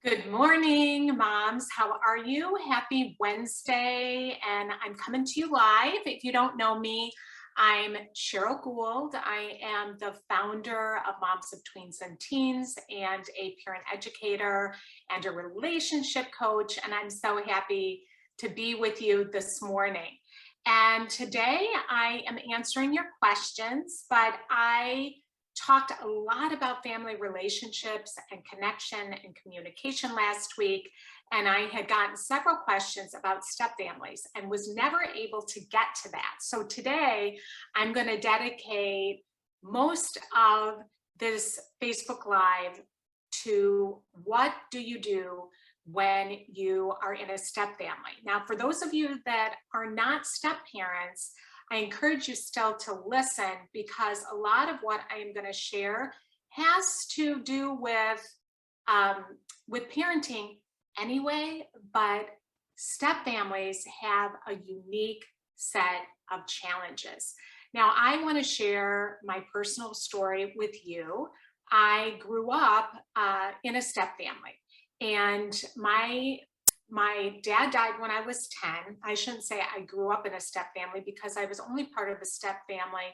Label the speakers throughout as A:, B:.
A: Good morning, moms. How are you? Happy Wednesday. And I'm coming to you live. If you don't know me, I'm Cheryl Gould. I am the founder of Moms of Tweens and Teens and a parent educator and a relationship coach. And I'm so happy to be with you this morning. And today I am answering your questions, but I talked a lot about family relationships and connection and communication last week. And I had gotten several questions about step families and was never able to get to that. So today I'm going to dedicate most of this Facebook Live to what do you do when you are in a step family. Now, for those of you that are not step parents, I encourage you still to listen because a lot of what I am going to share has to do with parenting anyway, but step families have a unique set of challenges. Now, I want to share my personal story with you. I grew up in a step family, and my dad died when I was 10. I shouldn't say I grew up in a step family because I was only part of a step family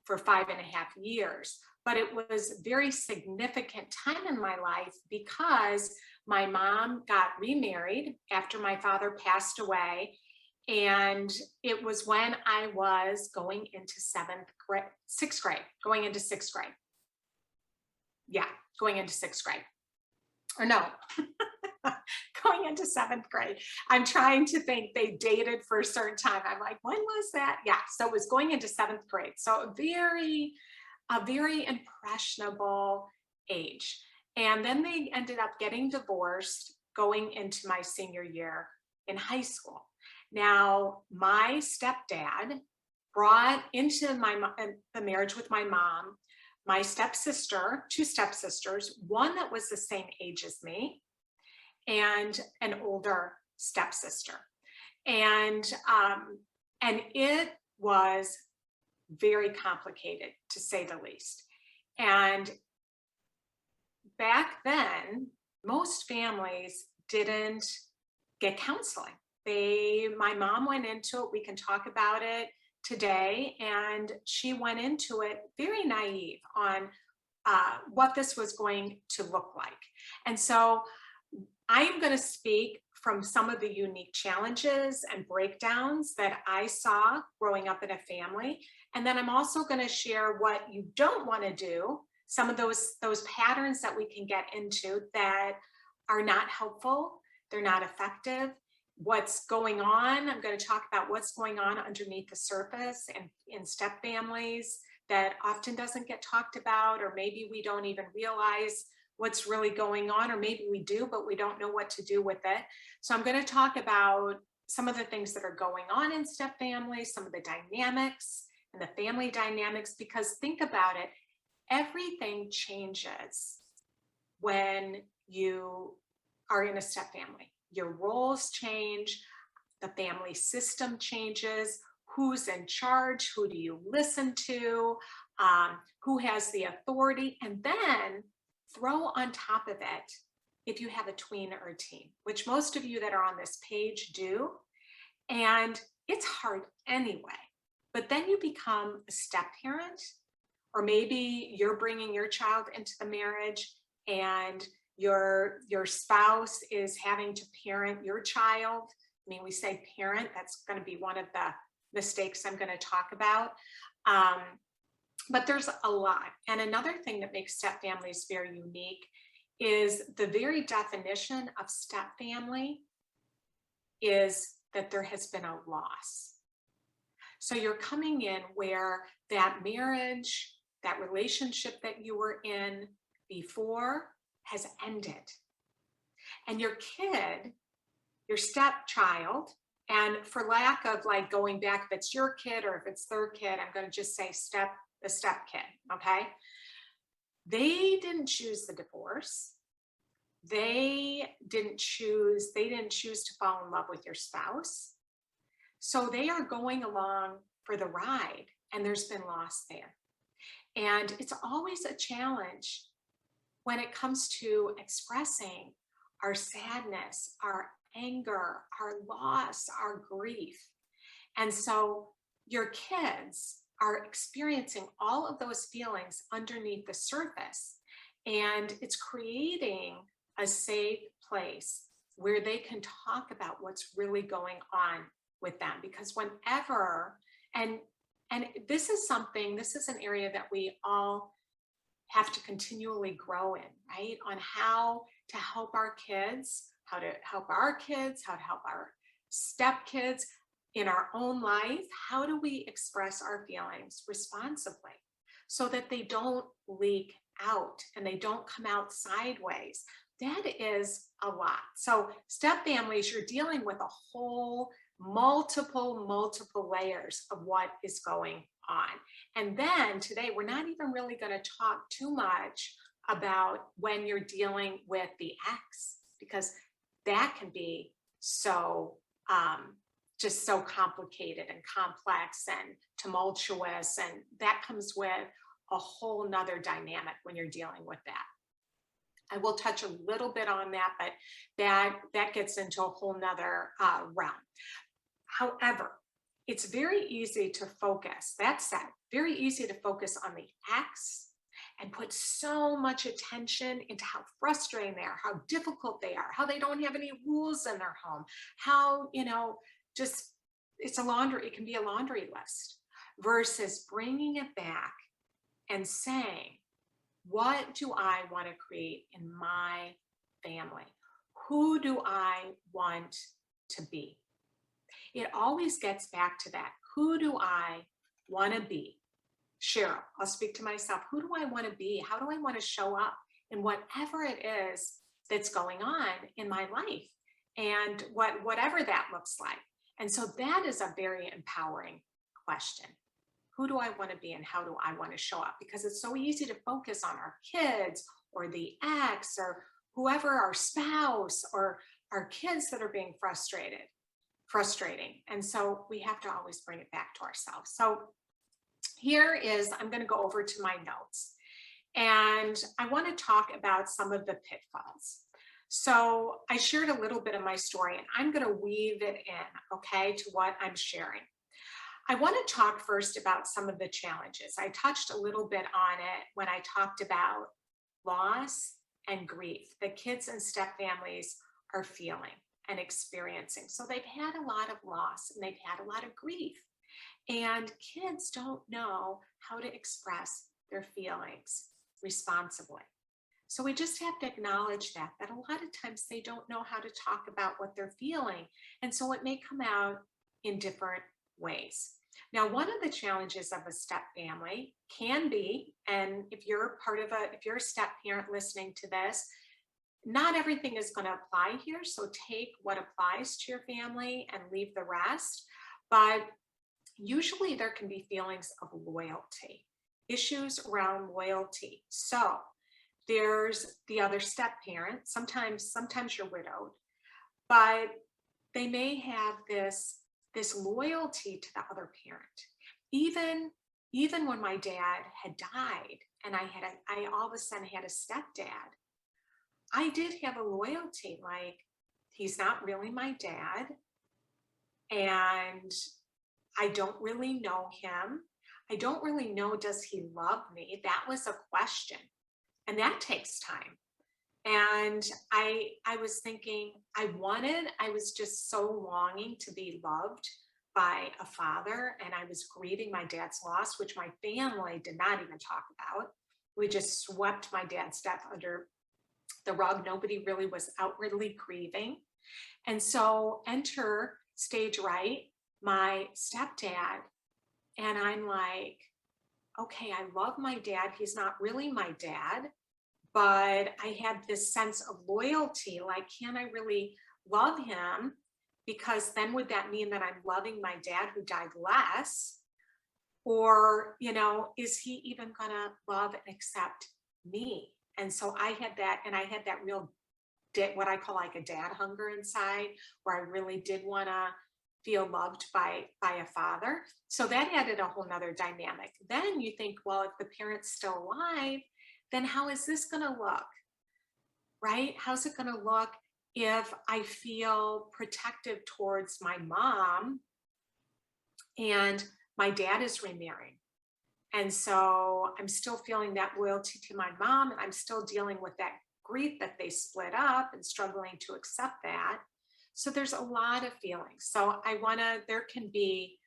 A: for 5.5 years. But it was a very significant time in my life because my mom got remarried after my father passed away. And it was when I was going into sixth grade, going into sixth grade. Yeah, going into sixth grade. Or no, going into 7th grade. I'm trying to think they dated for a certain time. I'm like, when was that? Yeah, so it was going into 7th grade. So a very impressionable age. And then they ended up getting divorced going into my senior year in high school. Now, my stepdad brought into the marriage with my mom, my stepsister, two stepsisters, one that was the same age as me, and an older stepsister. And it was very complicated, to say the least. And back then, most families didn't get counseling. My mom went into it. We can talk about it today. And she went into it very naive on what this was going to look like. And so I am going to speak from some of the unique challenges and breakdowns that I saw growing up in a family. And then I'm also going to share what you don't want to do, some of those patterns that we can get into that are not helpful, they're not effective. What's going on, I'm going to talk about what's going on underneath the surface and in step families that often doesn't get talked about, or maybe we don't even realize what's really going on, or maybe we do, but we don't know what to do with it. So I'm going to talk about some of the things that are going on in step families, some of the dynamics and the family dynamics, because think about it, everything changes when you are in a step family. Your roles change, the family system changes, who's in charge, who do you listen to, who has the authority, and then throw on top of it if you have a tween or a teen, which most of you that are on this page do. And it's hard anyway. But then you become a step parent, or maybe you're bringing your child into the marriage and your spouse is having to parent your child. I mean, we say parent, that's going to be one of the mistakes I'm going to talk about. But there's a lot. And another thing that makes step families very unique is the very definition of step family is that there has been a loss. So you're coming in where that marriage, that relationship that you were in before has ended. And your kid, your stepchild, and for lack of like going back, if it's your kid or if it's their kid, I'm going to just say the step kid, okay? They didn't choose the divorce. They didn't choose to fall in love with your spouse. So they are going along for the ride, and there's been loss there. And it's always a challenge when it comes to expressing our sadness, our anger, our loss, our grief. And so your kids are experiencing all of those feelings underneath the surface. And it's creating a safe place where they can talk about what's really going on with them. Because whenever, and and this is an area that we all have to continually grow in, right? On how to help our kids, how to help our kids, how to help our stepkids in our own life. How do we express our feelings responsibly so that they don't leak out and they don't come out sideways? That is a lot. So, step families, you're dealing with a whole multiple layers of what is going on. And then today, we're not even really going to talk too much about when you're dealing with the ex, because that can be so just so complicated and complex and tumultuous. And that comes with a whole nother dynamic when you're dealing with that. I will touch a little bit on that, but that gets into a whole nother realm. However, it's very easy to focus, that said, very easy to focus on the ex and put so much attention into how frustrating they are, how difficult they are, how they don't have any rules in their home, how, just it can be a laundry list, versus bringing it back and saying, what do I want to create in my family? Who do I want to be? It always gets back to that. Who do I want to be? Cheryl, I'll speak to myself. Who do I want to be? How do I want to show up in whatever it is that's going on in my life, and whatever that looks like? And so that is a very empowering question. Who do I want to be and how do I want to show up? Because it's so easy to focus on our kids or the ex or whoever, our spouse or our kids that are being frustrating. And so we have to always bring it back to ourselves. So I'm going to go over to my notes, and I want to talk about some of the pitfalls. So I shared a little bit of my story, and I'm going to weave it in, okay, to what I'm sharing. I want to talk first about some of the challenges. I touched a little bit on it when I talked about loss and grief that kids and step families are feeling and experiencing. So they've had a lot of loss and they've had a lot of grief. And kids don't know how to express their feelings responsibly. So we just have to acknowledge that a lot of times they don't know how to talk about what they're feeling. And so it may come out in different ways. Now, one of the challenges of a step family can be, and if you're a step parent listening to this, not everything is going to apply here. So take what applies to your family and leave the rest. But usually there can be feelings of loyalty, issues around loyalty. So there's the other step parent. Sometimes you're widowed, but they may have this loyalty to the other parent. Even when my dad had died and I all of a sudden had a stepdad, I did have a loyalty, like, he's not really my dad, and I don't really know him. I don't really know, does he love me? That was a question, and that takes time. And I was thinking, I was just so longing to be loved by a father, and I was grieving my dad's loss, which my family did not even talk about. We just swept my dad's death under the rug. Nobody really was outwardly grieving. And so enter stage right, my stepdad, and I'm like, okay, I love my dad. He's not really my dad, but I had this sense of loyalty, like, can I really love him? Because then would that mean that I'm loving my dad who died less? Or, is he even gonna love and accept me? And so I had that, and I had that real, what I call like a dad hunger inside, where I really did wanna feel loved by a father. So that added a whole nother dynamic. Then you think, well, if the parent's still alive, then how is this going to look, right? How's it going to look if I feel protective towards my mom and my dad is remarrying. And so I'm still feeling that loyalty to my mom, and I'm still dealing with that grief that they split up and struggling to accept that. So there's a lot of feelings. So there can be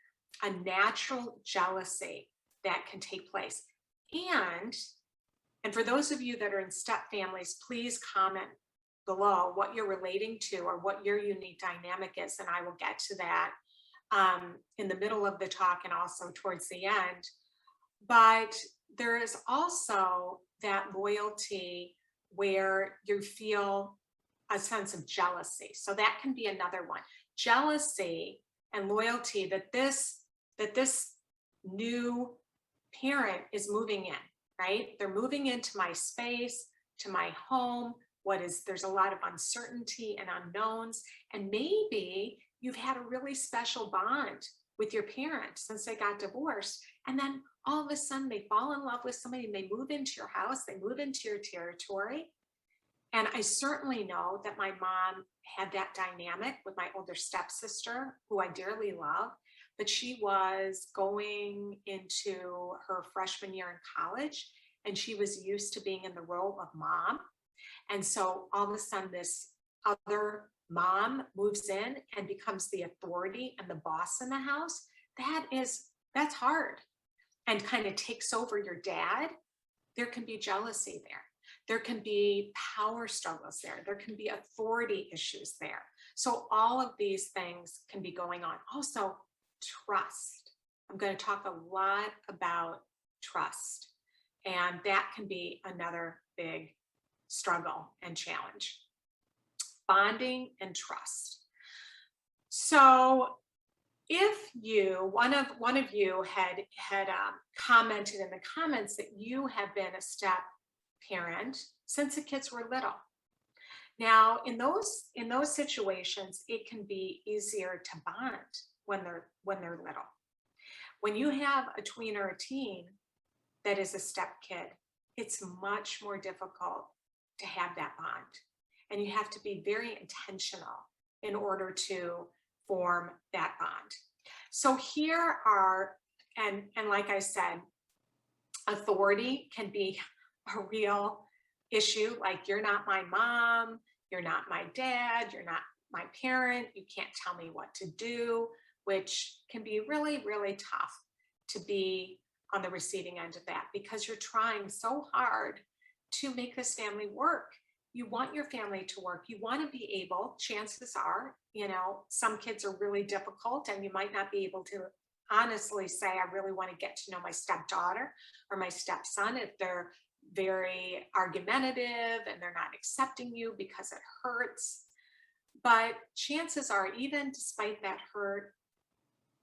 A: a natural jealousy that can take place. And, and for those of you that are in step families, please comment below what you're relating to or what your unique dynamic is. And I will get to that in the middle of the talk and also towards the end. But there is also that loyalty where you feel a sense of jealousy. So that can be another one. Jealousy and loyalty that this new parent is moving in, right? They're moving into my space, to my home. There's a lot of uncertainty and unknowns. And maybe you've had a really special bond with your parent since they got divorced. And then all of a sudden they fall in love with somebody and they move into your house, they move into your territory. And I certainly know that my mom had that dynamic with my older stepsister, who I dearly love, but she was going into her freshman year in college and she was used to being in the role of mom. And so all of a sudden this other mom moves in and becomes the authority and the boss in the house. That's hard and kind of takes over your dad. There can be jealousy there. There can be power struggles there. There can be authority issues there. So all of these things can be going on. Also, trust. I'm going to talk a lot about trust, and that can be another big struggle and challenge. Bonding and trust. So if one of you had commented in the comments that you have been a step parent since the kids were little. Now, in those situations, it can be easier to bond when they're little. When you have a tween or a teen that is a step kid, it's much more difficult to have that bond. And you have to be very intentional in order to form that bond. So here are, and like I said, authority can be a real issue. Like, you're not my mom, you're not my dad, you're not my parent, you can't tell me what to do, which can be really, really tough to be on the receiving end of that, because you're trying so hard to make this family work. You want your family to work. You want to be able, chances are, some kids are really difficult and you might not be able to honestly say, I really want to get to know my stepdaughter or my stepson if they're very argumentative and they're not accepting you because it hurts. But chances are, even despite that hurt,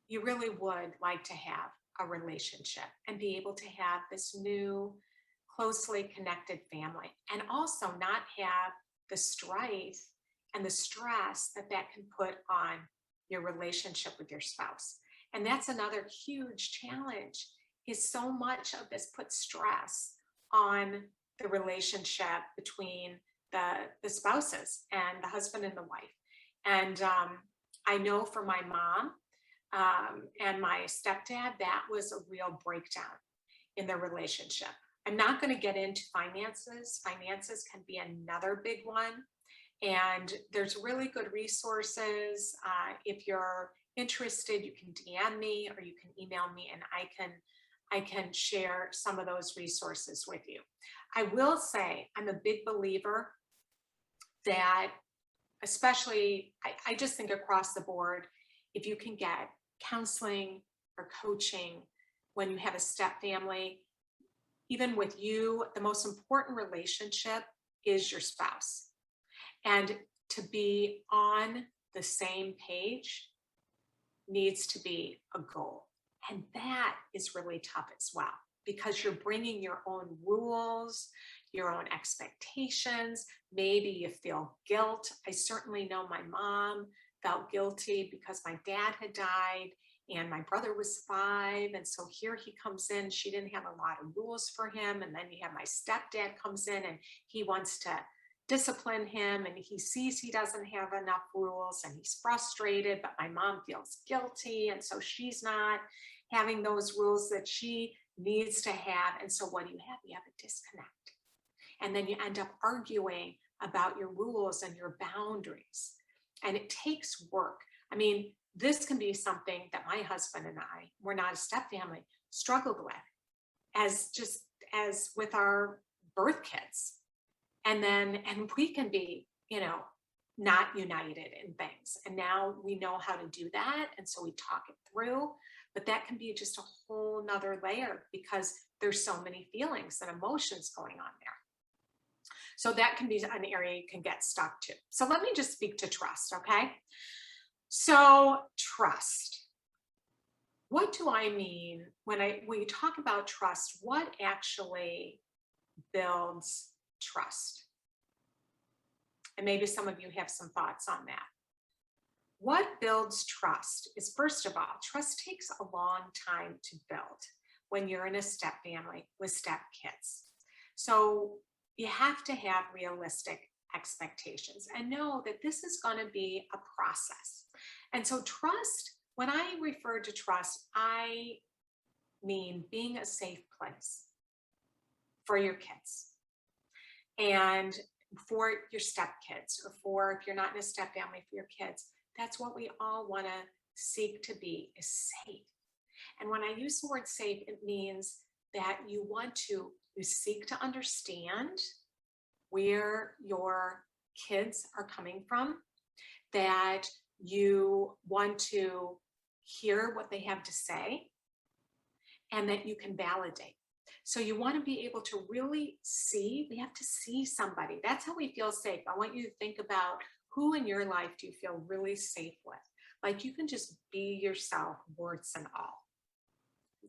A: you really would like to have a relationship and be able to have this new closely connected family, and also not have the strife and the stress that can put on your relationship with your spouse. And that's another huge challenge, is so much of this puts stress on the relationship between the spouses and the husband and the wife. And I know for my mom and my stepdad, that was a real breakdown in their relationship. I'm not going to get into finances. Finances can be another big one. And there's really good resources. If you're interested, you can DM me or you can email me, and I can share some of those resources with you. I will say I'm a big believer that, especially, I just think across the board, if you can get counseling or coaching when you have a step family, even with you, the most important relationship is your spouse. And to be on the same page needs to be a goal. And that is really tough as well, because you're bringing your own rules, your own expectations. Maybe you feel guilt. I certainly know my mom felt guilty because my dad had died and my brother was 5. And so here he comes in, she didn't have a lot of rules for him. And then you have my stepdad comes in and he wants to, discipline him, and he sees he doesn't have enough rules and he's frustrated, but my mom feels guilty. And so she's not having those rules that she needs to have. And so what do you have? You have a disconnect. And then you end up arguing about your rules and your boundaries. And it takes work. I mean, this can be something that my husband and I, we're not a step family, struggled with as with our birth kids. And we can be, not united in things. And now we know how to do that. And so we talk it through, but that can be just a whole nother layer because there's so many feelings and emotions going on there. So that can be an area you can get stuck to. So let me just speak to trust, okay? So trust. What do I mean when you talk about trust? What actually builds trust? And maybe some of you have some thoughts on that. What builds trust is, first of all, trust takes a long time to build when you're in a step family with step kids. So you have to have realistic expectations and know that this is going to be a process. And so trust, when I refer to trust, I mean being a safe place for your kids and for your step kids, or for, if you're not in a step family, for your kids. That's what we all want to seek to be, is safe. And when I use the word safe, it means that you seek to understand where your kids are coming from, that you want to hear what they have to say, and that you can validate. So you want to be able to really see, we have to see somebody. That's how we feel safe. I want you to think about who in your life do you feel really safe with? Like you can just be yourself, warts and all.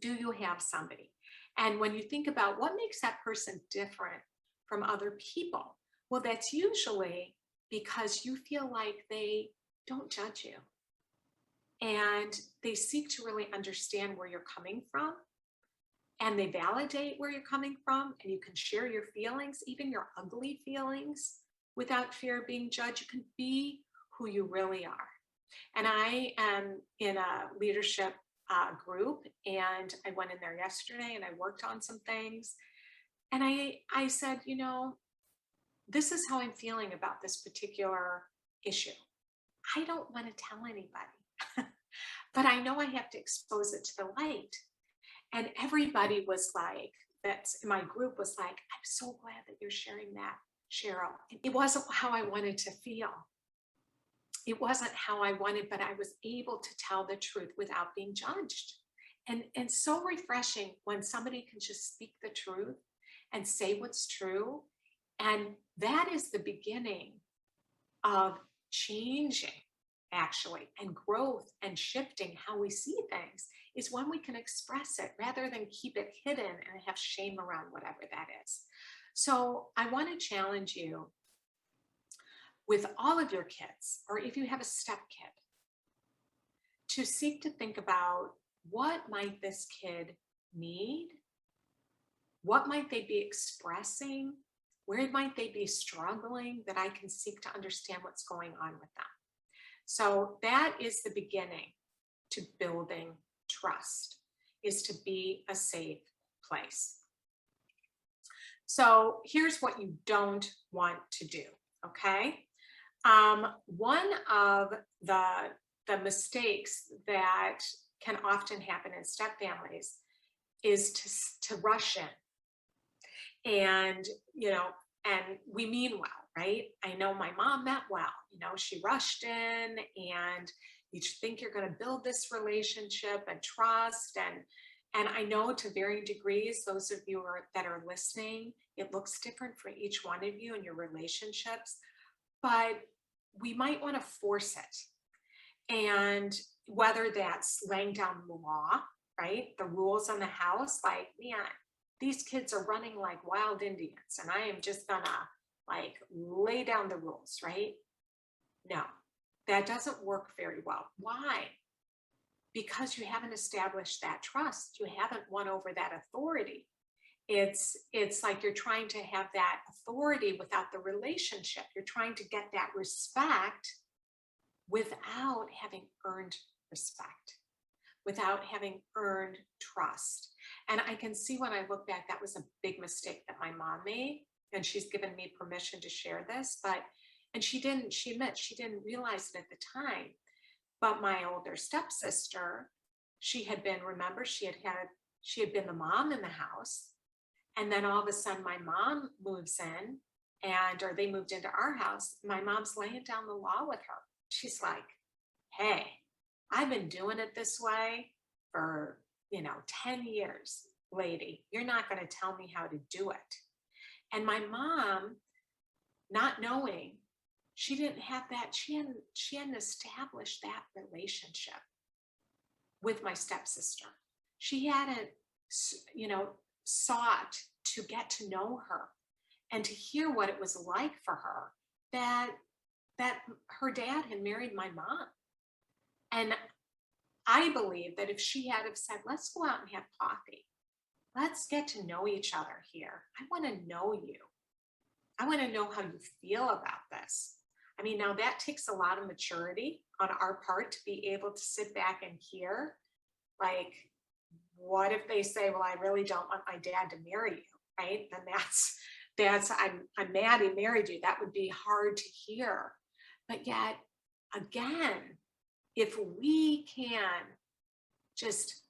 A: Do you have somebody? And when you think about what makes that person different from other people, well, that's usually because you feel like they don't judge you. And they seek to really understand where you're coming from. And they validate where you're coming from, and you can share your feelings, even your ugly feelings, without fear of being judged. You can be who you really are. And I am in a leadership group, and I went in there yesterday and I worked on some things. And I said, this is how I'm feeling about this particular issue. I don't want to tell anybody, but I know I have to expose it to the light. And everybody was like, that's my group was like, I'm so glad that you're sharing that, Cheryl. It wasn't how I wanted to feel. It wasn't how I wanted, but I was able to tell the truth without being judged. And so refreshing when somebody can just speak the truth and say what's true. And that is the beginning of changing, actually, and growth and shifting how we see things, is when we can express it rather than keep it hidden and have shame around whatever that is. So I want to challenge you with all of your kids, or if you have a step kid, to seek to think about, what might this kid need? What might they be expressing? Where might they be struggling, that I can seek to understand what's going on with them? So that is the beginning to building trust, is to be a safe place. So here's what you don't want to do, okay? One of the mistakes that can often happen in step families is to rush in. And, and we mean well, right? I know my mom meant well, she rushed in, and you think you're going to build this relationship and trust. And I know to varying degrees, those of you that are listening, it looks different for each one of you and your relationships, but we might want to force it. And whether that's laying down the law, right? The rules in the house, like, man, these kids are running like wild Indians, and I am just gonna lay down the rules, right? No, that doesn't work very well. Why? Because you haven't established that trust. You haven't won over that authority. it's like you're trying to have that authority without the relationship. You're trying to get that respect without having earned respect, without having earned trust. And I can see when I look back, that was a big mistake that my mom made. And she's given me permission to share this, but, and she admits she didn't realize it at the time. But my older stepsister, she had been, remember, she had been the mom in the house. And then all of a sudden my mom moves in or they moved into our house. My mom's laying down the law with her. She's like, hey, I've been doing it this way for, 10 years, lady. You're not going to tell me how to do it. And my mom, not knowing, she didn't have that, she hadn't established that relationship with my stepsister. She hadn't, sought to get to know her and to hear what it was like for her that her dad had married my mom. And I believe that if she had have said, let's go out and have coffee, let's get to know each other here. I want to know you. I want to know how you feel about this. I mean, now that takes a lot of maturity on our part to be able to sit back and hear, like, what if they say, well, I really don't want my dad to marry you, right? Then I'm mad he married you. That would be hard to hear. But yet, again, if we can just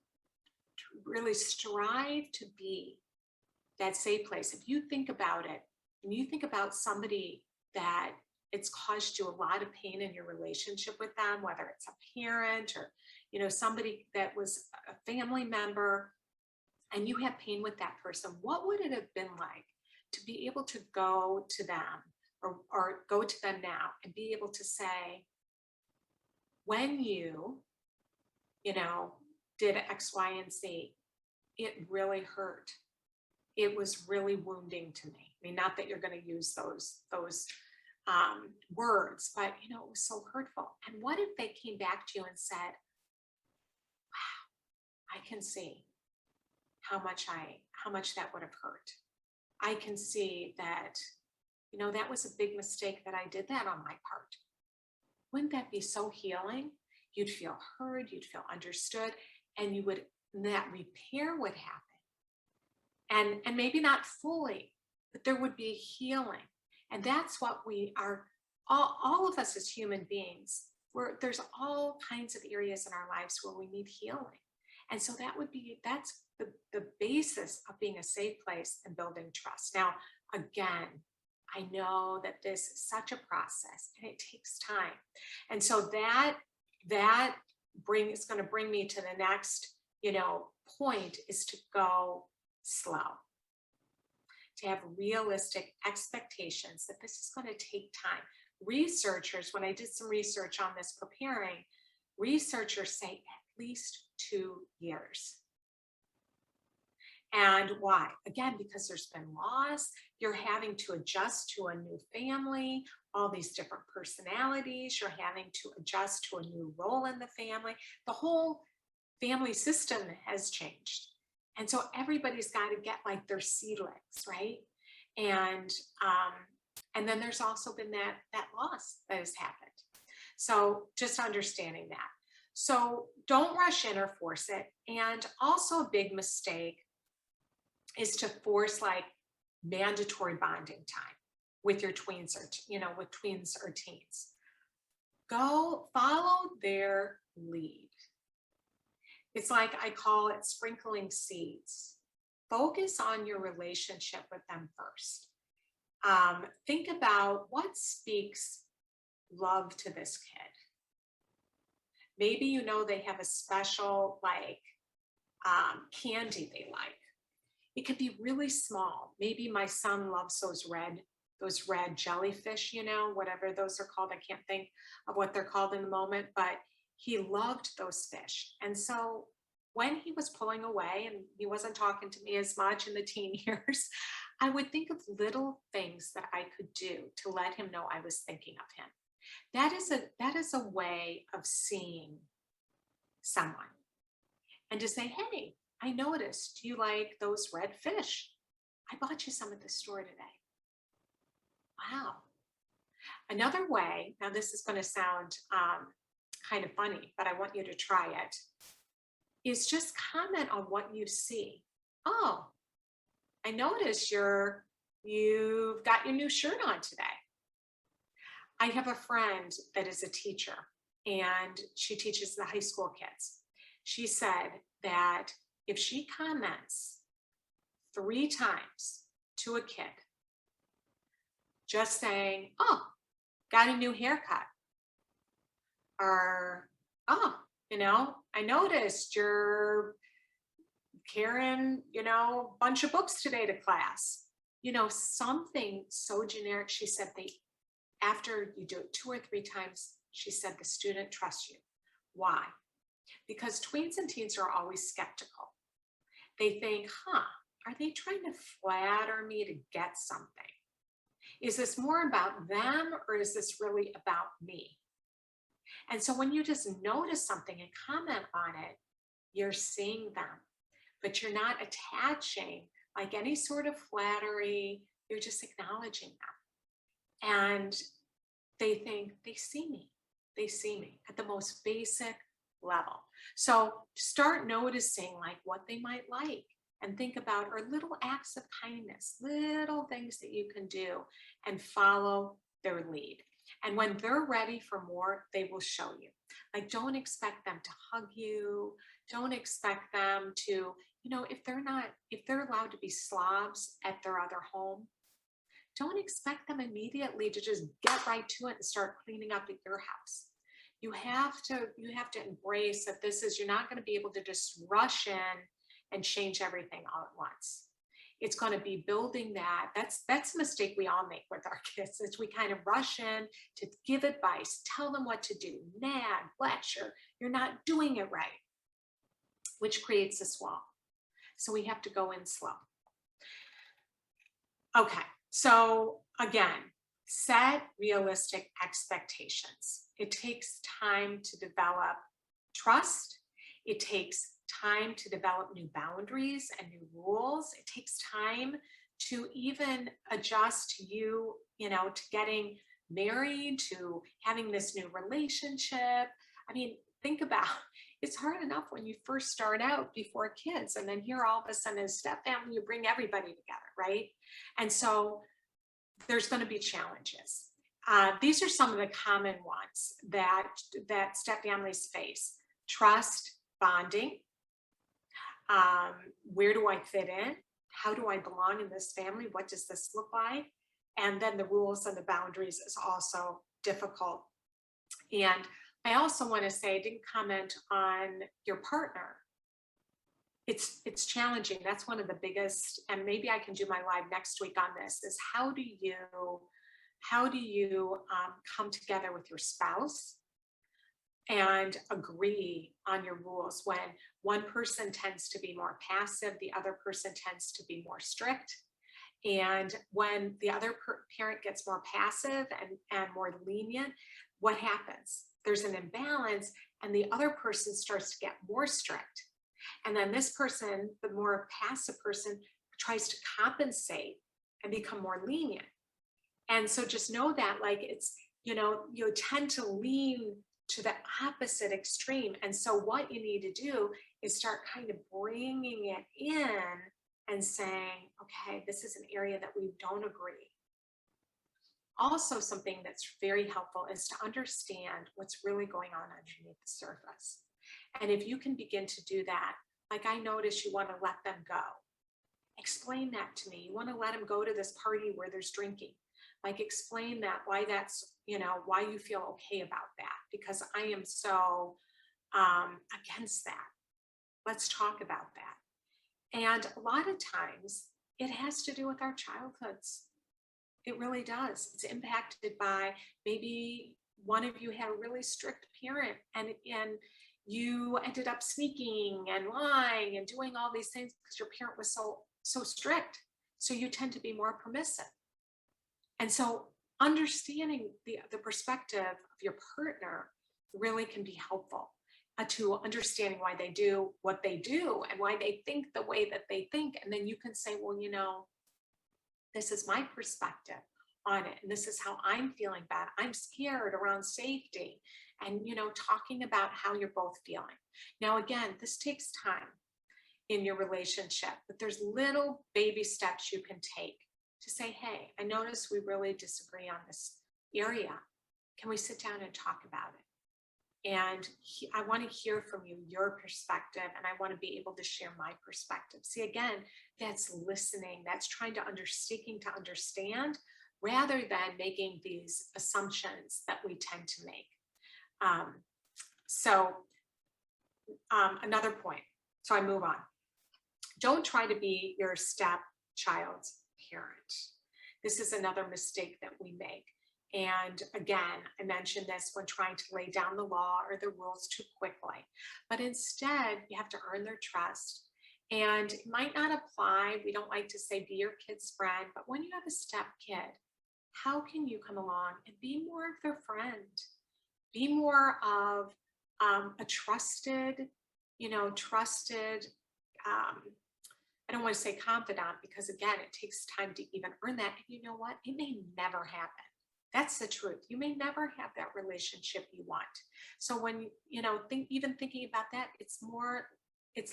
A: really strive to be that safe place, if you think about it, and you think about somebody that it's caused you a lot of pain in your relationship with them, whether it's a parent or, somebody that was a family member, and you have pain with that person, what would it have been like to be able to go to them or go to them now and be able to say, when did X, Y, and Z, it really hurt. It was really wounding to me. I mean, not that you're going to use those words, but it was so hurtful. And what if they came back to you and said, wow, I can see how much that would have hurt. I can see that, that was a big mistake that I did that on my part. Wouldn't that be so healing? You'd feel heard, you'd feel understood, and that repair would happen. And maybe not fully, but there would be healing. And that's what we are, all of us as human beings, there's all kinds of areas in our lives where we need healing. And so that's the basis of being a safe place and building trust. Now, again, I know that this is such a process and it takes time. And so that is going to bring me to the next, point, is to go slow, to have realistic expectations that this is going to take time. Researchers, when I did some research on this preparing, researchers say at least 2 years. And why? Again, because there's been loss, you're having to adjust to a new family, all these different personalities, you're having to adjust to a new role in the family. The whole family system has changed. And so everybody's got to get like their sea legs, right? And then there's also been that loss that has happened. So just understanding that. So don't rush in or force it. And also a big mistake is to force like mandatory bonding time with your tweens or, with tweens or teens. Go follow their lead. It's like I call it sprinkling seeds. Focus on your relationship with them first. Think about what speaks love to this kid. Maybe they have a special candy they like. It could be really small. Maybe my son loves those red jellyfish, whatever those are called. I can't think of what they're called in the moment, but he loved those fish. And so when he was pulling away and he wasn't talking to me as much in the teen years, I would think of little things that I could do to let him know I was thinking of him. That is a way of seeing someone and to say, hey, I noticed you like those red fish. I bought you some at the store today. Wow. Another way, now this is going to sound kind of funny, but I want you to try it, is just comment on what you see. Oh, I noticed you've got your new shirt on today. I have a friend that is a teacher and she teaches the high school kids. She said that if she comments 3 times to a kid, just saying, oh, got a new haircut, or, oh, I noticed you're carrying, a bunch of books today to class, something so generic. She said after you do it 2 or 3 times, she said the student trusts you. Why? Because tweens and teens are always skeptical. They think, are they trying to flatter me to get something? Is this more about them or is this really about me? And so when you just notice something and comment on it, you're seeing them, but you're not attaching like any sort of flattery. You're just acknowledging them. And they think they see me. They see me at the most basic level. So start noticing like what they might like and think about or little acts of kindness, little things that you can do and follow their lead. And when they're ready for more, they will show you. Like, don't expect them to hug you. Don't expect them to, if they're allowed to be slobs at their other home, don't expect them immediately to just get right to it and start cleaning up at your house. You have to embrace that you're not going to be able to just rush in and change everything all at once. It's going to be building that. That's a mistake we all make with our kids, is we kind of rush in to give advice, tell them what to do, nag, lecture, you're not doing it right, which creates this wall. So we have to go in slow. Okay, so again, set realistic expectations. It takes time to develop trust. It takes time to develop new boundaries and new rules. It takes time to even adjust to getting married, to having this new relationship. I mean, think about, it's hard enough when you first start out before kids, and then here all of a sudden as step family, you bring everybody together, right? And so there's going to be challenges. These are some of the common ones that step families face: trust, bonding. Where do I fit in? How do I belong in this family? What does this look like? And then the rules and the boundaries is also difficult. And I also want to say, I didn't comment on your partner. It's challenging. That's one of the biggest, and maybe I can do my live next week on this, is how do you come together with your spouse and agree on your rules when one person tends to be more passive, the other person tends to be more strict. And when the other parent gets more passive and more lenient, what happens? There's an imbalance and the other person starts to get more strict. And then this person, the more passive person, tries to compensate and become more lenient. And so just know that, like, it's, you tend to lean to the opposite extreme. And so what you need to do is start kind of bringing it in and saying, okay, this is an area that we don't agree. Also, something that's very helpful is to understand what's really going on underneath the surface. And if you can begin to do that, like, I notice you want to let them go. Explain that to me. You want to let them go to this party where there's drinking. Like, explain that, why that's, why you feel okay about that, because I am so against that. Let's talk about that. And a lot of times it has to do with our childhoods. It really does. It's impacted by, maybe one of you had a really strict parent and you ended up sneaking and lying and doing all these things because your parent was so strict. So you tend to be more permissive. And so understanding the perspective of your partner really can be helpful to understanding why they do what they do and why they think the way that they think. And then you can say, well, This is my perspective on it. And this is how I'm feeling bad. I'm scared around safety. And, talking about how you're both feeling. Now, again, this takes time in your relationship, but there's little baby steps you can take to say, hey, I notice we really disagree on this area. Can we sit down and talk about it? And I want to hear from you, your perspective, and I want to be able to share my perspective. See, again, that's listening. That's trying to seeking to understand rather than making these assumptions that we tend to make. Another point. So I move on. Don't try to be your stepchild's parent. This is another mistake that we make. And again, I mentioned this when trying to lay down the law or the rules too quickly. But instead, you have to earn their trust. And it might not apply. We don't like to say be your kid's friend. But when you have a step kid, how can you come along and be more of their friend? Be more of a trusted, I don't want to say confidant, because again, it takes time to even earn that. And you know what? It may never happen. That's the truth. You may never have that relationship you want. So when, thinking about that, it's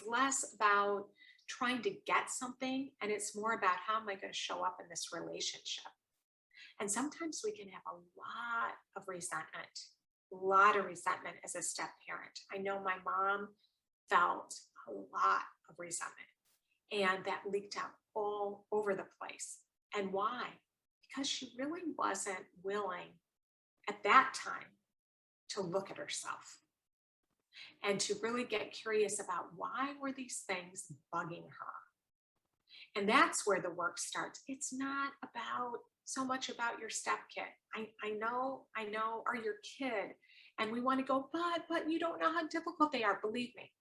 A: less about trying to get something, and it's more about how am I going to show up in this relationship? And sometimes we can have a lot of resentment as a step parent. I know my mom felt a lot of resentment, and that leaked out all over the place. And why? Because she really wasn't willing at that time to look at herself and to really get curious about why were these things bugging her. And that's where the work starts. It's not so much about your step kid. I know, are your kid, and we want to go, but you don't know how difficult they are. Believe me,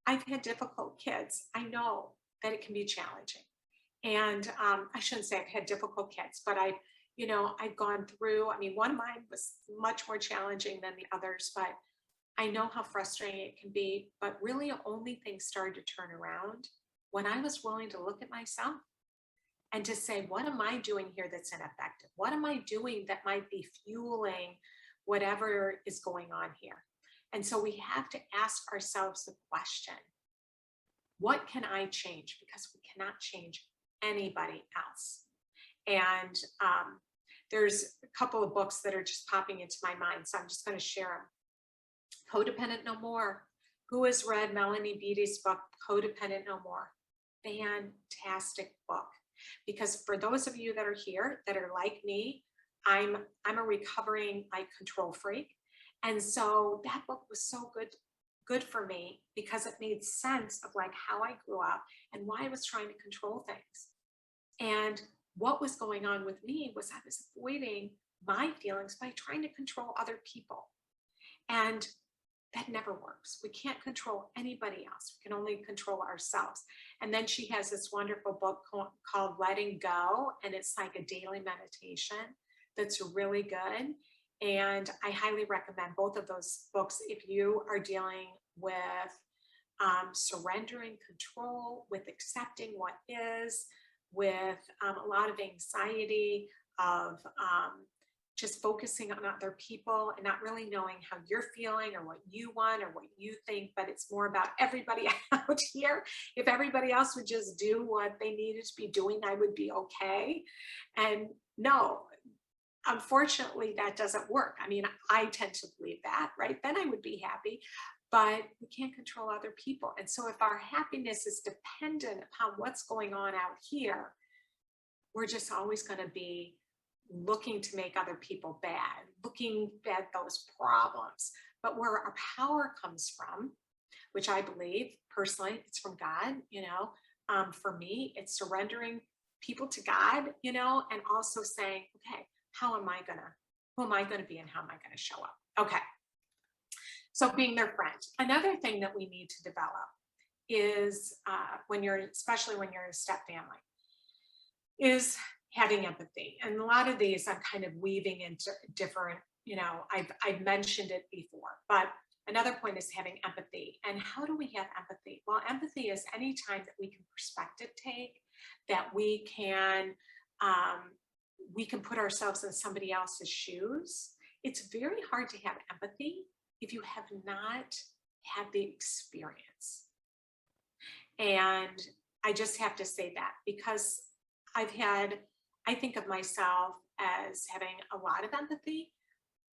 A: I've had difficult kids. I know that it can be challenging. And I shouldn't say I've had difficult kids, but I've gone through, one of mine was much more challenging than the others, but I know how frustrating it can be. But really only things started to turn around when I was willing to look at myself and to say, what am I doing here that's ineffective? What am I doing that might be fueling whatever is going on here? And so we have to ask ourselves the question, what can I change? Because we cannot change anybody else. And there's a couple of books that are just popping into my mind, so I'm just going to share them. Codependent No More. Who has read Melanie Beattie's book, Codependent No More? Fantastic book. Because for those of you that are here that are like me, I'm a recovering control freak. And so that book was so good for me because it made sense of how I grew up and why I was trying to control things. And what was going on with me was I was avoiding my feelings by trying to control other people. And that never works. We can't control anybody else. We can only control ourselves. And then she has this wonderful book called Letting Go. And it's like a daily meditation that's really good. And I highly recommend both of those books if you are dealing with surrendering control, with accepting what is, with a lot of anxiety of just focusing on other people and not really knowing how you're feeling or what you want or what you think, but it's more about everybody out here. If everybody else would just do what they needed to be doing, I would be okay. And no, unfortunately, that doesn't work. I tend to believe that, right? Then I would be happy, but we can't control other people. And so if our happiness is dependent upon what's going on out here, we're just always going to be looking to make other people bad, looking at those problems. But where our power comes from, which I believe personally, it's from God, for me, it's surrendering people to God, and also saying, okay, who am I going to be and how am I going to show up? Okay. So being their friend. Another thing that we need to develop is especially when you're in a step family, is having empathy. And a lot of these I'm kind of weaving into different, I've mentioned it before, but another point is having empathy. And how do we have empathy? Well, empathy is any time that we can perspective take, that we can we can put ourselves in somebody else's shoes. It's very hard to have empathy if you have not had the experience. And I just have to say that because I think of myself as having a lot of empathy,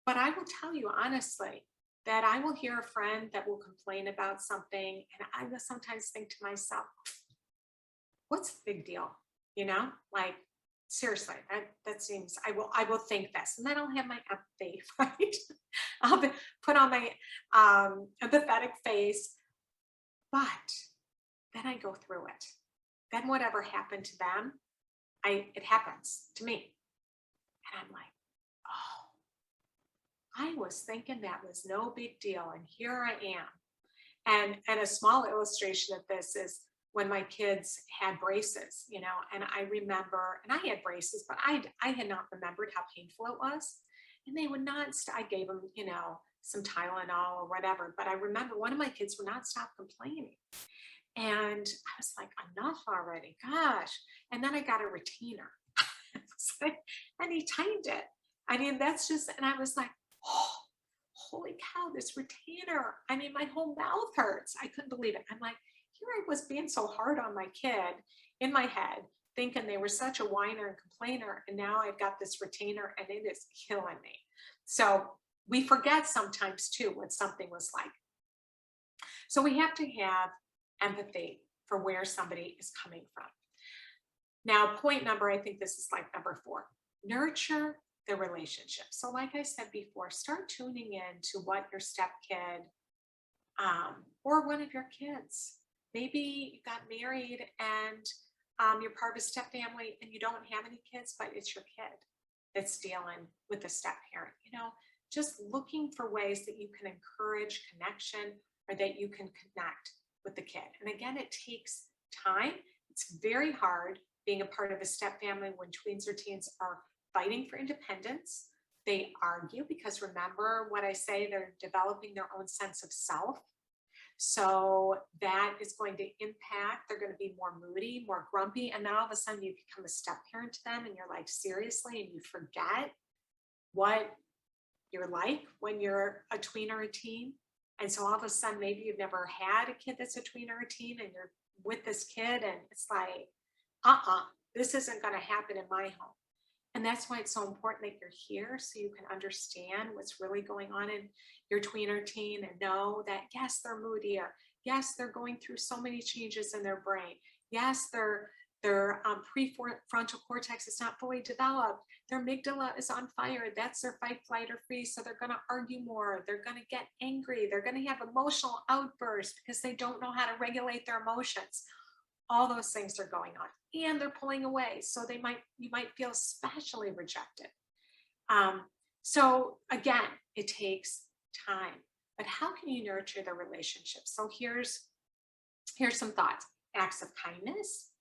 A: but I will tell you honestly that I will hear a friend that will complain about something, and I will sometimes think to myself, what's the big deal? You know, like seriously, that seems, I will think this, and then I'll have my empathy, right? Put on my empathetic face, but then I go through it. Then whatever happened to them, it happens to me. And I'm like, oh, I was thinking that was no big deal. And here I am. And a small illustration of this is when my kids had braces, you know, and I remember, and I had braces, but I had not remembered how painful it was. And they would not, I gave them, you know, some Tylenol or whatever. But I remember one of my kids would not stop complaining. And I was like, enough already, gosh. And then I got a retainer. And he tightened it. I mean, that's just, and I was like, oh, holy cow, this retainer. I mean, my whole mouth hurts. I couldn't believe it. I'm like, here I was being so hard on my kid in my head, thinking they were such a whiner and complainer. And now I've got this retainer and it is killing me. So we forget sometimes too what something was like. So we have to have empathy for where somebody is coming from. Now, point number, I think this is like number 4, nurture the relationship. So like I said before, start tuning in to what your step kid or one of your kids, maybe you got married and you're part of a step family and you don't have any kids, but it's your kid that's dealing with a step parent, you know, just looking for ways that you can encourage connection or that you can connect with the kid. And again, it takes time. It's very hard being a part of a step family when tweens or teens are fighting for independence. They argue because remember what I say, they're developing their own sense of self. So that is going to impact, they're going to be more moody, more grumpy. And then all of a sudden you become a step parent to them and you're like, seriously, and you forget what you're like when you're a tween or a teen. And so all of a sudden, maybe you've never had a kid that's a tween or a teen and you're with this kid and it's like, this isn't going to happen in my home. And that's why it's so important that you're here so you can understand what's really going on in your tween or teen and know that, yes, they're moodier. Yes, they're going through so many changes in their brain. Yes, their prefrontal cortex is not fully developed. Their amygdala is on fire. That's their fight, flight, or freeze. So they're going to argue more. They're going to get angry. They're going to have emotional outbursts because they don't know how to regulate their emotions. All those things are going on, and they're pulling away. So you might feel especially rejected. So again, it takes time. But how can you nurture the relationship? So here's some thoughts: acts of kindness.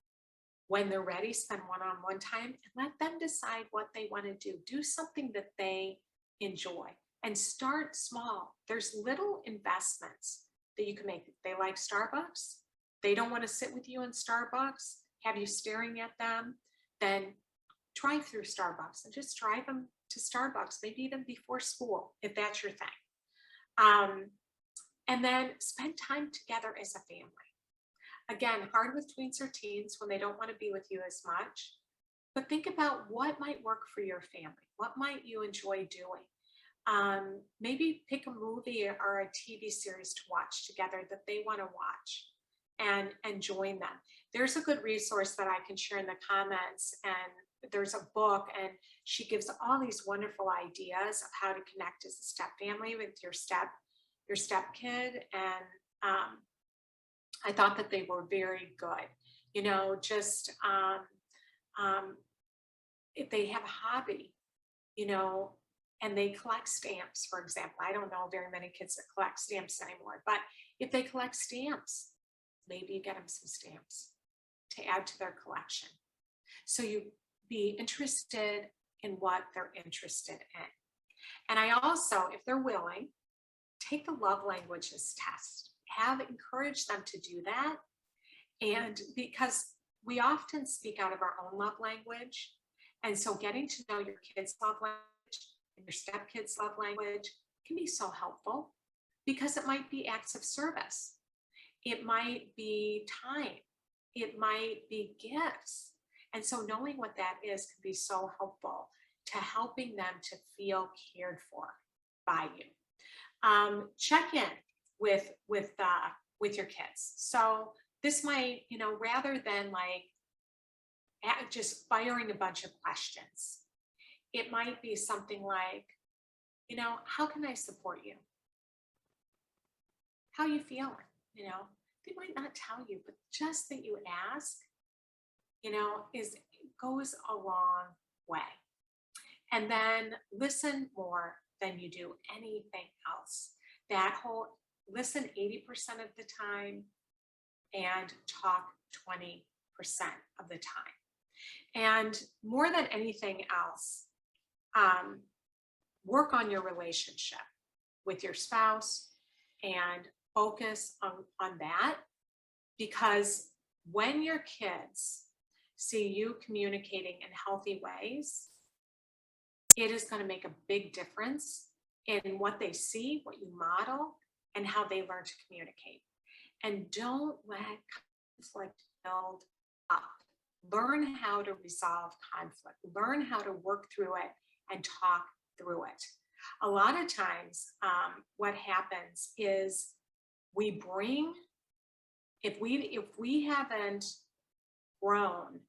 A: When they're ready, spend one-on-one time and let them decide what they want to do. Do something that they enjoy and start small. There's little investments that you can make. If they like Starbucks, they don't want to sit with you in Starbucks, have you staring at them, then drive through Starbucks and just drive them to Starbucks, maybe even before school, if that's your thing. And then spend time together as a family. Again, hard with tweens or teens when they don't want to be with you as much, but think about what might work for your family. What might you enjoy doing? Maybe pick a movie or a TV series to watch together that they want to watch and join them. There's a good resource that I can share in the comments, and there's a book and she gives all these wonderful ideas of how to connect as a step family with your step kid. And I thought that they were very good. You know, just if they have a hobby, you know, and they collect stamps, for example. I don't know very many kids that collect stamps anymore, but if they collect stamps, maybe you get them some stamps to add to their collection. So you be interested in what they're interested in. And I also, if they're willing, take the love languages test. Encourage them to do that. And because we often speak out of our own love language, And so getting to know your kids' love language and your stepkids' love language can be so helpful because it might be acts of service. It might be time. It might be gifts. And so knowing what that is can be so helpful to helping them to feel cared for by you. Check in with with your kids. So this might, rather than like just firing a bunch of questions, it might be something like, how can I support you? How you feeling? You know, they might not tell you, but just that you ask, is goes a long way. And then listen more than you do anything else. That whole listen 80% of the time and talk 20% of the time. And more than anything else, um, work on your relationship with your spouse and focus on that, because when your kids see you communicating in healthy ways, it is going to make a big difference in what they see, what you model, and how they learn to communicate. And don't let conflict build up. Learn how to resolve conflict, learn how to work through it and talk through it. A lot of times, what happens is we bring, if we haven't grown,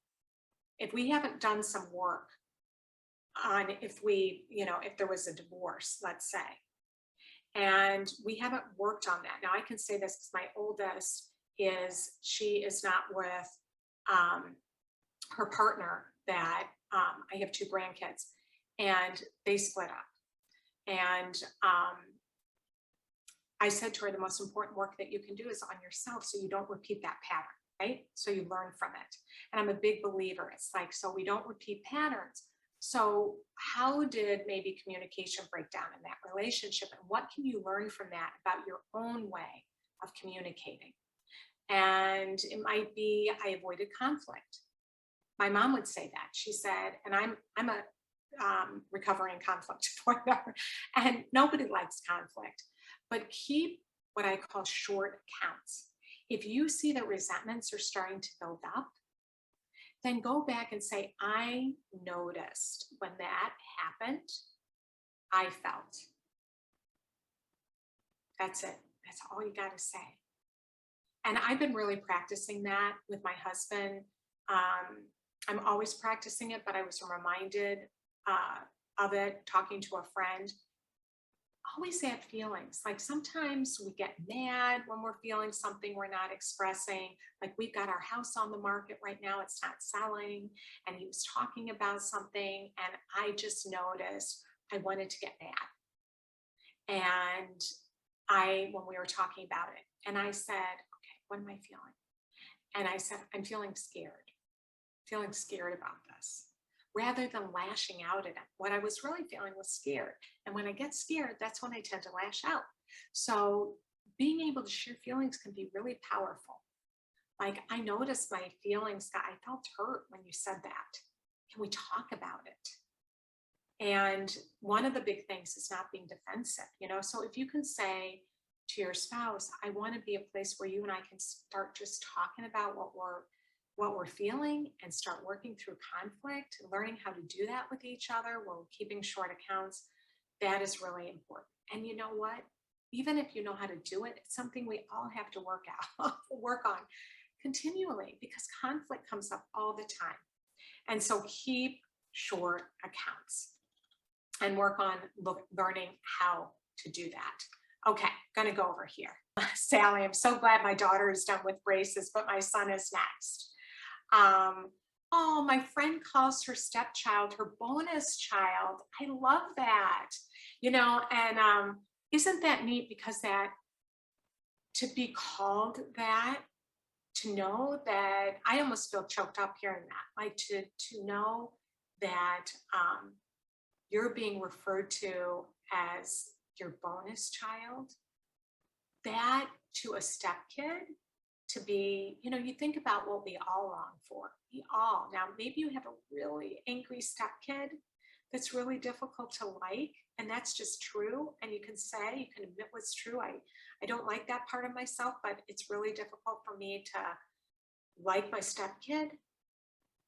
A: if we haven't done some work on, if there was a divorce, let's say, and we haven't worked on that. Now I can say this because my oldest she is not with her partner that I have two grandkids, and they split up. And I said to her, the most important work that you can do is on yourself so you don't repeat that pattern, right? So you learn from it. And I'm a big believer. It's like, so we don't repeat patterns. So how did maybe communication break down in that relationship? And what can you learn from that about your own way of communicating? And it might be, I avoided conflict. My mom would say that. She said, and I'm a recovering conflict avoider, and nobody likes conflict, but keep what I call short accounts. If you see that resentments are starting to build up, then go back and say, I noticed when that happened, I felt. That's it. That's all you got to say. And I've been really practicing that with my husband. I'm always practicing it, but I was reminded of it talking to a friend. Always have feelings. Like sometimes we get mad when we're feeling something we're not expressing. Like we've got our house on the market right now, it's not selling. And he was talking about something, and I just noticed I wanted to get mad. And when we were talking about it, and I said, okay, what am I feeling? And I said, I'm feeling scared about this. Rather than lashing out at him, what I was really feeling was scared. And when I get scared, that's when I tend to lash out. So being able to share feelings can be really powerful. Like I noticed my feelings, I felt hurt when you said that. Can we talk about it? And one of the big things is not being defensive, so if you can say to your spouse, I want to be a place where you and I can start just talking about what we're feeling and start working through conflict, learning how to do that with each other while keeping short accounts, that is really important. And you know what? Even if you know how to do it, it's something we all have to work on continually, because conflict comes up all the time. And so keep short accounts and work on learning how to do that. Okay, gonna go over here. Sally, I'm so glad my daughter is done with braces, but my son is next. Oh, my friend calls her stepchild her bonus child. I love that, and isn't that neat? Because that, to be called that, to know that, I almost feel choked up hearing that, like to know that you're being referred to as your bonus child, that to a step kid to be, you think about what we all long for. We all, now maybe you have a really angry step kid that's really difficult to like, and that's just true. And you can say, you can admit what's true. I don't like that part of myself, but it's really difficult for me to like my step kid.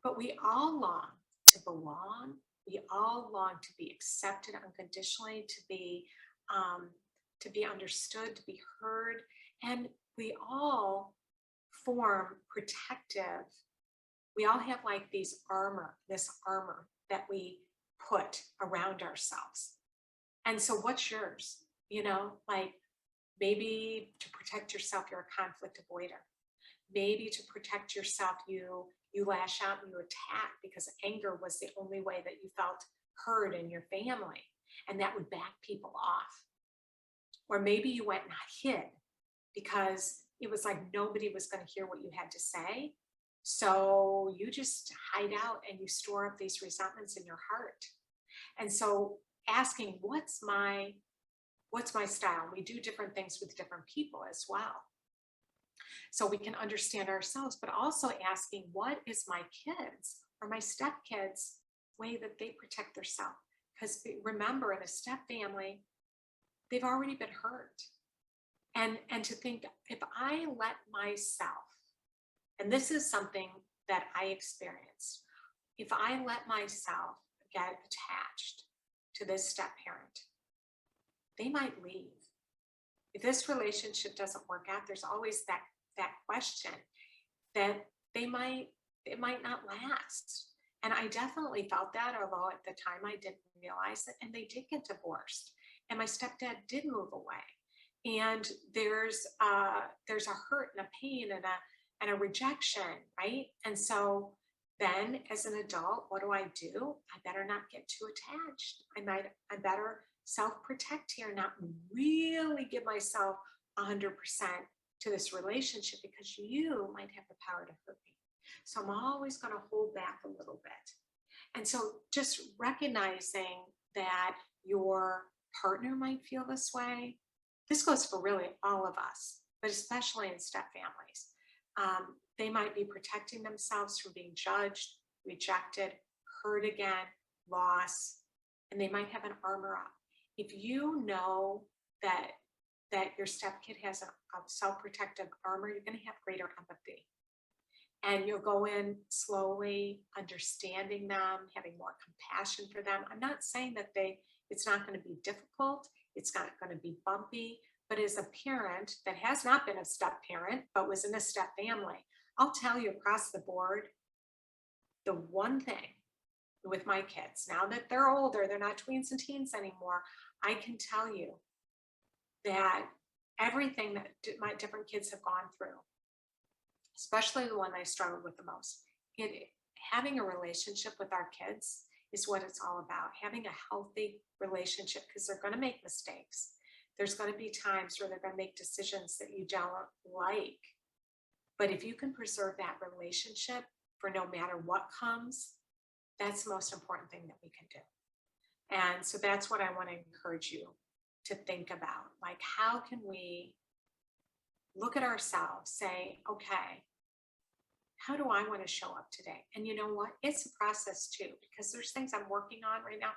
A: But we all long to belong. We all long to be accepted unconditionally, to be understood, to be heard. And we all form protective. We all have like this armor that we put around ourselves. And so what's yours? Like maybe to protect yourself, you're a conflict avoider. Maybe to protect yourself, you lash out and you attack because anger was the only way that you felt heard in your family, and that would back people off. Or maybe you went and hid because it was like nobody was going to hear what you had to say. So you just hide out and you store up these resentments in your heart. And so asking, what's my style? We do different things with different people as well. So we can understand ourselves, but also asking, what is my kids or my stepkids' way that they protect themselves? Because remember, in a step family, they've already been hurt. And to think, if I let myself, and this is something that I experienced, if I let myself get attached to this step parent, they might leave. If this relationship doesn't work out, there's always that question that it might not last. And I definitely felt that, although at the time I didn't realize it. And they did get divorced, and my stepdad did move away. And there's a hurt and a pain and a rejection, right? And so then as an adult, what do? I better not get too attached. I better self-protect here, not really give myself 100% to this relationship, because you might have the power to hurt me. So I'm always going to hold back a little bit. And so just recognizing that your partner might feel this way. This goes for really all of us, but especially in step families. They might be protecting themselves from being judged, rejected, hurt again, loss, and they might have an armor up. If you know that your stepkid has a self-protective armor, you're going to have greater empathy. And you'll go in slowly, understanding them, having more compassion for them. I'm not saying that it's not going to be difficult. It's not going to be bumpy. But as a parent that has not been a step parent, but was in a step family, I'll tell you across the board, the one thing with my kids, now that they're older, they're not tweens and teens anymore, I can tell you that everything that my different kids have gone through, especially the one I struggled with the most, having a relationship with our kids is what it's all about. Having a healthy relationship, because they're going to make mistakes. There's going to be times where they're going to make decisions that you don't like. But if you can preserve that relationship for no matter what comes, that's the most important thing that we can do. And so that's what I want to encourage you to think about. Like, how can we look at ourselves, say, okay, how do I want to show up today? And you know what? It's a process too, because there's things I'm working on right now.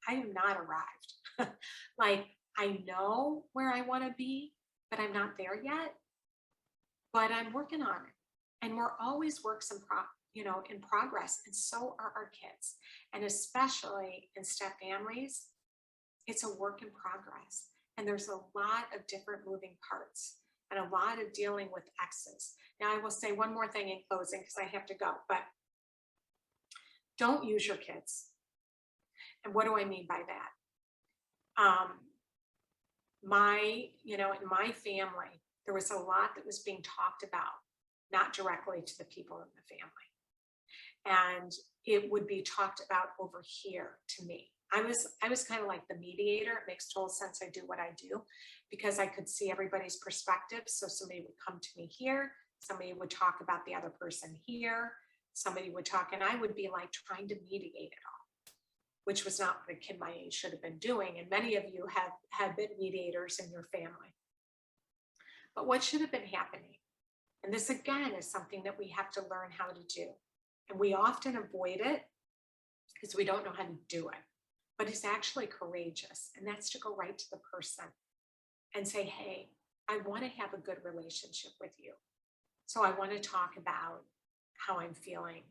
A: I am not arrived. Like, I know where I want to be, but I'm not there yet. But I'm working on it. And we're always works in progress. And so are our kids. And especially in step families, it's a work in progress. And there's a lot of different moving parts and a lot of dealing with exes. Now, I will say one more thing in closing, because I have to go, but don't use your kids. And what do I mean by that? In my family, there was a lot that was being talked about, not directly to the people in the family. And it would be talked about over here to me. I was kind of like the mediator. It makes total sense I do what I do because I could see everybody's perspective. So somebody would come to me here, somebody would talk about the other person here, somebody would talk, and I would be like trying to mediate it all, which was not what a kid my age should have been doing. And many of you have been mediators in your family. But what should have been happening And this again is something that we have to learn how to do. And we often avoid it because we don't know how to do it. But it's actually courageous. And that's to go right to the person and say, hey, I want to have a good relationship with you. So I want to talk about how I'm feeling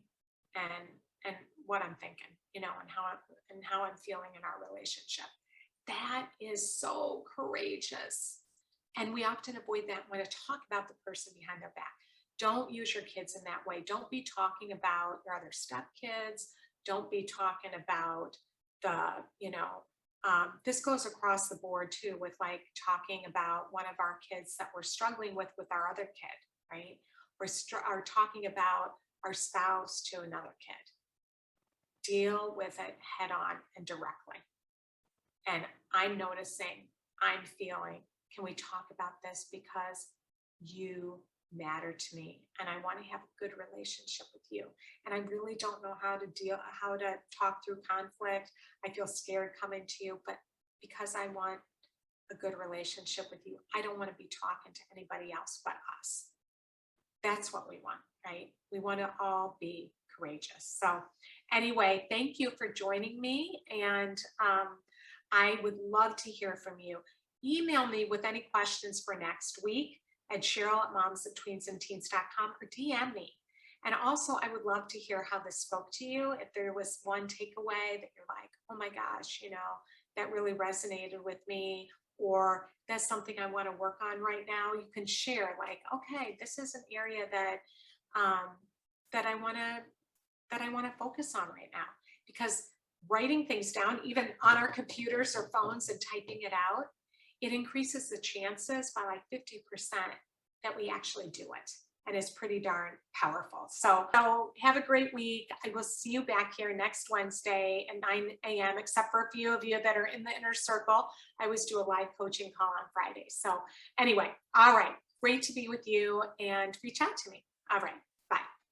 A: and what I'm thinking, and how I'm feeling in our relationship. That is so courageous. And we often avoid that and want to talk about the person behind their back. Don't use your kids in that way. Don't be talking about your other stepkids. Don't be talking about this goes across the board too, with like talking about one of our kids that we're struggling with our other kid, right? Or talking about our spouse to another kid. Deal with it head on and directly. And I'm noticing, I'm feeling, can we talk about this because you matter to me and I want to have a good relationship with you. And I really don't know how to talk through conflict. I feel scared coming to you, but because I want a good relationship with you, I don't want to be talking to anybody else but us. That's what we want, right? We want to all be courageous. So anyway, thank you for joining me. And I would love to hear from you. Email me with any questions for next week at Cheryl@momsoftweensandteens.com or DM me. And also, I would love to hear how this spoke to you. If there was one takeaway that you're like, oh my gosh, that really resonated with me, or that's something I want to work on right now, you can share like, okay, this is an area that that I want to focus on right now. Because writing things down, even on our computers or phones and typing it out, it increases the chances by like 50% that we actually do it. And it's pretty darn powerful. So have a great week. I will see you back here next Wednesday at 9 a.m., except for a few of you that are in the inner circle. I always do a live coaching call on Fridays. So anyway, all right, great to be with you, and reach out to me. All right.